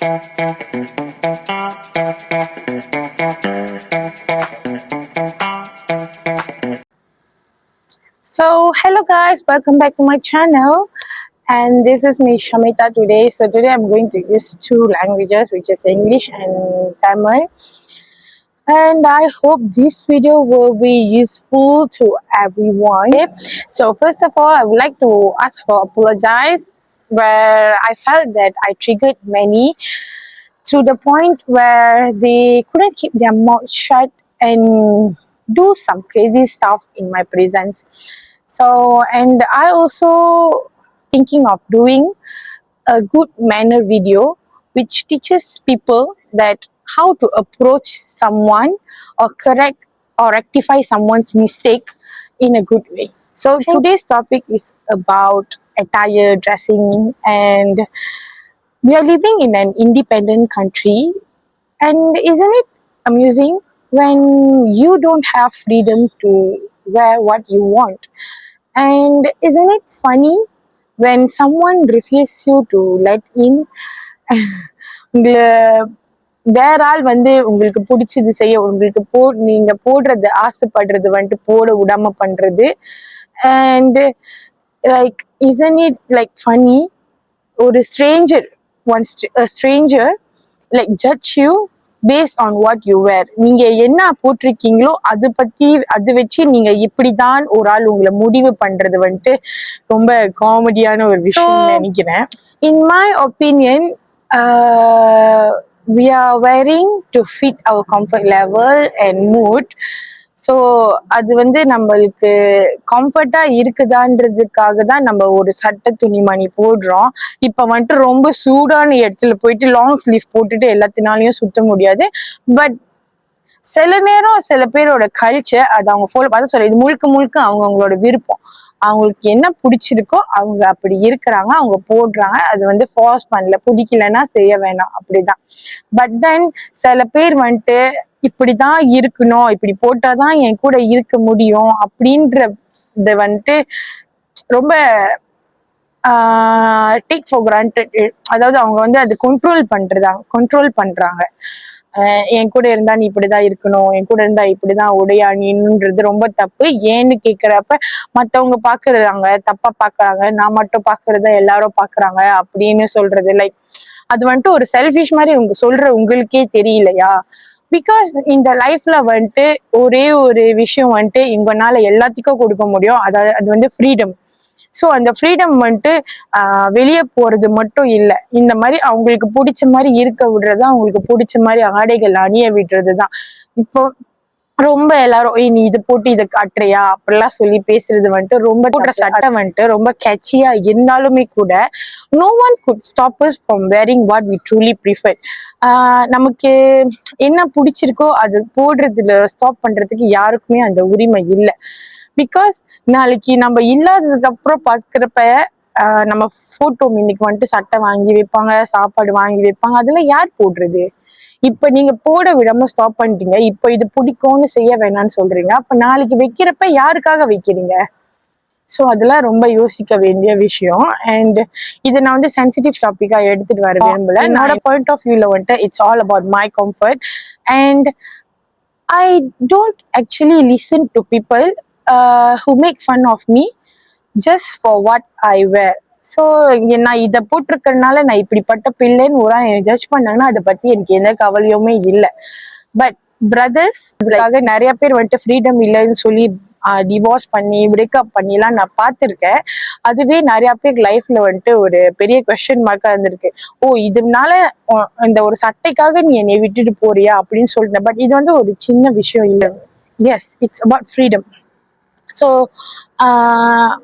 So, hello guys, welcome back to my channel. And this is me, Shamita, today. So, today I'm going to use two languages, which is English and Tamil. And I hope this video will be useful to everyone. Okay? So, first of all, I would like to ask for apologize where I felt that I triggered many to the point where they couldn't keep their mouth shut and do some crazy stuff in my presence. So, and I also thinking of doing a good manner video which teaches people that how to approach someone or correct or rectify someone's mistake in a good way. So today's topic is about attire, dressing, and we are living in an independent country, and isn't it amusing when you don't have freedom to wear what you want? And isn't it funny when someone refuses you to let in? உங்களை வேற ஆள் வந்து உங்களுக்கு பிடிச்சது செய்ய உங்களுக்கு நீங்க போடுறது ஆசைப்படுறது வந்துட்டு போட விடாம பண்றது. And like isn't it like funny ஒரு stranger wants a stranger like judge you based on what you wear. நீங்க என்ன போட்டிருக்கீங்களோ அது வச்சு நீங்க இப்படிதான் ஒரு ஆள் உங்களை முடிவு பண்றது வந்துட்டு ரொம்ப காமெடியான ஒரு விஷயம் நினைக்கிறேன். In my opinion, we are wearing to fit our comfort level and mood. So அது வந்து நம்மளுக்கு கம்ஃபர்ட்டா இருக்குதான்றதுக்காக தான் நம்ம ஒரு சட்டை துணிமணி போடுறோம். இப்ப வந்துட்டு ரொம்ப சூடான இடத்துல போயிட்டு லாங் ஸ்லீவ் போட்டுட்டு எல்லாத்தினாலையும் சுத்த முடியாது. பட் சில நேரம் சில பேரோட கல்ச்சர் அது அவங்க ஃபாலோ பார்த்து சொல்ல, இது முழுக்க முழுக்க அவங்களோட விருப்பம். அவங்களுக்கு என்ன பிடிச்சிருக்கோ அவங்க அப்படி இருக்கிறாங்க, அவங்க போடுறாங்க. அது வந்து ஃபார்ஸ் பண்ணல, பிடிக்கலன்னா செய்ய வேணாம், அப்படிதான். பட் தென் சில பேர் வந்துட்டு இப்படிதான் இருக்கணும், இப்படி போட்டாதான் என் கூட இருக்க முடியும் அப்படின்றத வந்துட்டு ரொம்ப டேக் ஃபார் கிராண்டட். அதாவது அவங்க வந்து அது கண்ட்ரோல் பண்றாங்க. என் கூட இருந்தா நீ இப்படிதான் இருக்கணும், என் கூட இருந்தா இப்படிதான் உடையா நீன்றது ரொம்ப தப்பு. ஏன்னு கேக்குறப்ப மத்தவங்க பாக்குறாங்க, தப்பா பாக்குறாங்க, நான் மட்டும் பாக்குறத எல்லாரும் பாக்குறாங்க அப்படின்னு சொல்றது லைக் அது வந்துட்டு ஒரு செல்ஃபிஷ் மாதிரி உங்களுக்கே தெரியலையா? பிகாஸ் இந்த லைஃப்ல வந்துட்டு ஒரே ஒரு விஷயம் வந்துட்டு உங்களால எல்லாத்துக்கும் கொடுக்க முடியும், அதாவது அது வந்து ஃப்ரீடம். ஸோ அந்த ஃப்ரீடம் வந்துட்டு வெளியே போறது மட்டும் இல்லை, இந்த மாதிரி அவங்களுக்கு பிடிச்ச மாதிரி இருக்க விடுறது, அவங்களுக்கு பிடிச்ச மாதிரி ஆடைகள் அணிய விடுறது தான். இப்போ ரொம்ப எல்லாரும் நீ இது போட்டு இதை காட்டுறியா அப்படிலாம் சொல்லி பேசுறது வந்துட்டு ரொம்ப போடுற சட்டை வந்துட்டு ரொம்ப கேட்சியா இருந்தாலுமே கூட no one could stop us from wearing what we truly prefer. நமக்கு என்ன பிடிச்சிருக்கோ அது போடுறதுல ஸ்டாப் பண்றதுக்கு யாருக்குமே அந்த உரிமை இல்லை. பிகாஸ் நாளைக்கு நம்ம இல்லாததுக்கு அப்புறம் பாக்குறப்ப நம்ம போட்டோ இன்னைக்கு வந்துட்டு சட்டை வாங்கி வைப்பாங்க, சாப்பாடு வாங்கி வைப்பாங்க, அதெல்லாம் யார் போடுறது? இப்ப நீங்க போட விடாம ஸ்டாப் பண்ணிட்டீங்க, இப்ப இது பிடிக்கும்னு செய்ய வேணாம்னு சொல்றீங்க, அப்ப நாளைக்கு வைக்கிறப்ப யாருக்காக வைக்கிறீங்க? ஸோ அதெல்லாம் ரொம்ப யோசிக்க வேண்டிய விஷயம். அண்ட் இதை நான் வந்து சென்சிட்டிவ் டாபிக்கா எடுத்துட்டு வர விரும்பல. என்னோட பாயிண்ட் ஆஃப் வியூல வந்துட்டு it's all about my comfort. And I don't actually listen to people who make fun of me just for what I wear. So நான் இதை போட்டிருக்கிறதுனால நான் இப்படிப்பட்ட பிள்ளைன்னு ஒரு ஜட்ஜ் பண்ணாங்கன்னா அதை பத்தி எனக்கு எந்த கவலையுமே இல்லை. பட் பிரதர்ஸ் இதுக்காக நிறைய பேர் வந்துட்டு ஃப்ரீடம் இல்லைன்னு சொல்லி டிவோர்ஸ் பண்ணி பிரேக்அப் பண்ணிலாம் நான் பார்த்துருக்கேன். அதுவே நிறைய பேர் லைஃப்ல வந்துட்டு ஒரு பெரிய கொஸ்டின் மார்க்கா இருந்திருக்கு. இதனால இந்த ஒரு சட்டைக்காக நீ என்னை விட்டுட்டு போறியா அப்படின்னு சொல்லிட்டேன். பட் இது வந்து ஒரு சின்ன விஷயம் இல்லை. Yes, it's about freedom. So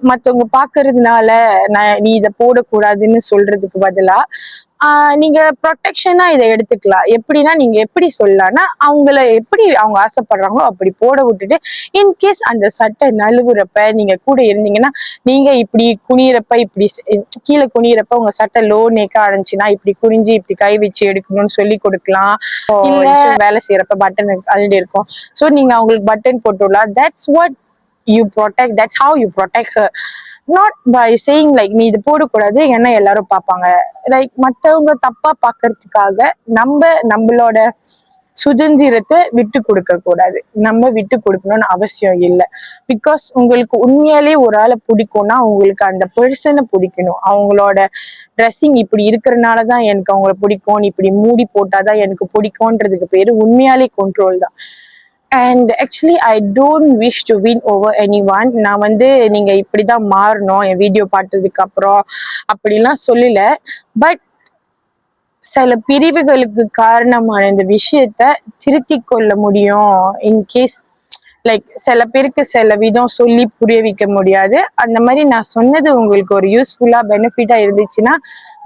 மற்றவங்க பார்க்கறதுனால நீ இதை போடக்கூடாதுன்னு சொல்றதுக்கு பதிலா நீங்க ப்ரொடெக்ஷனா இதை எடுத்துக்கலாம். எப்படின்னா நீங்க எப்படி சொல்லலாம்னா அவங்கள எப்படி அவங்க ஆசைப்படுறாங்களோ அப்படி போட விட்டுட்டு, இன்கேஸ் அந்த சட்டை நழுவுறப்ப நீங்க கூட இருந்தீங்கன்னா நீங்க இப்படி குனியறப்ப இப்படி கீழே குனியறப்ப உங்க சட்டை லோ நேக்கா அடைஞ்சுன்னா இப்படி குனிஞ்சு இப்படி கை வச்சு எடுக்கணும்னு சொல்லி கொடுக்கலாம். இல்ல வேலை செய்யறப்ப பட்டன் அழுடி இருக்கும், ஸோ நீங்க அவங்களுக்கு பட்டன் போட்டுடலாம். That's what you protect, that's how you protect her. Not by saying like நீ இது போடக்கூடாது ஏன்னா எல்லாரும் பார்ப்பாங்க, லைக் மத்தவங்க தப்பா பார்க்கறதுக்காக நம்மளோட சுதந்திரத்தை விட்டு கொடுக்க கூடாது. நம்ம விட்டு கொடுக்கணும்னு அவசியம் இல்லை. பிகாஸ் உங்களுக்கு உண்மையாலே ஒரு ஆளை பிடிக்கும்னா உங்களுக்கு அந்த பர்சனை பிடிக்கணும். அவங்களோட ட்ரெஸ்ஸிங் இப்படி இருக்கிறனாலதான் எனக்கு அவங்கள பிடிக்கும், இப்படி மூடி போட்டாதான் எனக்கு பிடிக்கும்ன்றதுக்கு பேரு உண்மையாலே கண்ட்ரோல் தான். And actually I don't wish to win over any one. நான் வந்து நீங்க இப்படிதான் மாறணும் என் வீடியோ பார்த்ததுக்கு அப்புறம் அப்படிலாம் சொல்லல. பட் சில பிரிவுகளுக்கு காரணமான இந்த விஷயத்த திருத்தி கொள்ள முடியும். இன்கேஸ் லைக் சில பேருக்கு சில விதம் சொல்லி புரிய வைக்க முடியாது. அந்த மாதிரி நான் சொன்னது உங்களுக்கு ஒரு யூஸ்ஃபுல்லா பெனிஃபிட்டா இருந்துச்சுன்னா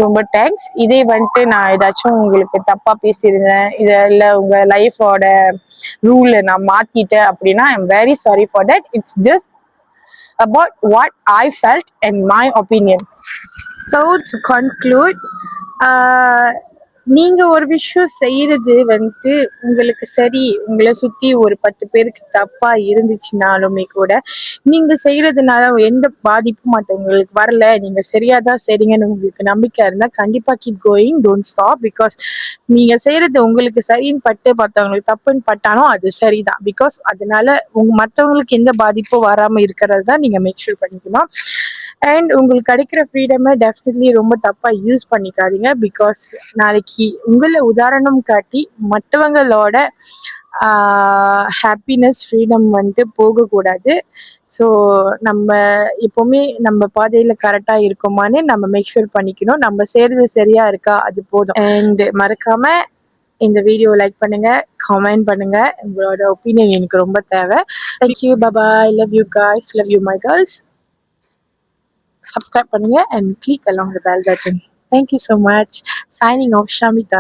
ரொம்ப தேங்க்ஸ். இதே வந்துட்டு நான் ஏதாச்சும் உங்களுக்கு தப்பா பேசியிருந்தேன், இத இல்ல உங்க லைஃபோட ரூலை நான் மாத்திட்டேன் அப்படின்னா I am very sorry for that. It's just about what I felt and my opinion. So to conclude, நீங்க ஒரு விஷயம் செய்யறது வந்துட்டு உங்களுக்கு சரி, உங்களை சுத்தி ஒரு 10 பேருக்கு தப்பா இருந்துச்சுனாலுமே கூட நீங்க செய்யறதுனால எந்த பாதிப்பும் மற்றவங்களுக்கு வரல, நீங்க சரியாதான் சரிங்கன்னு உங்களுக்கு நம்பிக்கை இருந்தா கண்டிப்பா keep going, don't stop. Because நீங்க செய்யறது உங்களுக்கு சரின்னு பட்டு மற்றவங்களுக்கு தப்புன்னு பட்டாலும் அது சரிதான். பிகாஸ் அதனால மற்றவங்களுக்கு எந்த பாதிப்பும் வராம இருக்கிறது தான் நீங்க மேக் ஷூர் பண்ணிக்கணும். அண்ட் உங்களுக்கு கிடைக்கிற ஃப்ரீடமை டெஃபினெட்லி ரொம்ப தப்பா யூஸ் பண்ணிக்காதீங்க. பிகாஸ் நாளைக்கு உங்களை உதாரணம் காட்டி மற்றவங்களோட ஹாப்பினஸ் ஃப்ரீடம் வந்துட்டு போகக்கூடாது. ஸோ நம்ம எப்போவுமே நம்ம பாதையில கரெக்டா இருக்கோமான்னு நம்ம மேக் ஷூர் பண்ணிக்கணும். நம்ம செய்யறது சரியா இருக்கா அது போதும். அண்ட் மறக்காம இந்த வீடியோ லைக் பண்ணுங்க, கமெண்ட் பண்ணுங்க. உங்களோட ஒப்பீனியன் எனக்கு ரொம்ப தேவை. Thank you, bye, love you guys, love you my girls. Subscribe பண்ணுங்க and click along the bell button. Thank you so much. Signing off, Shamita.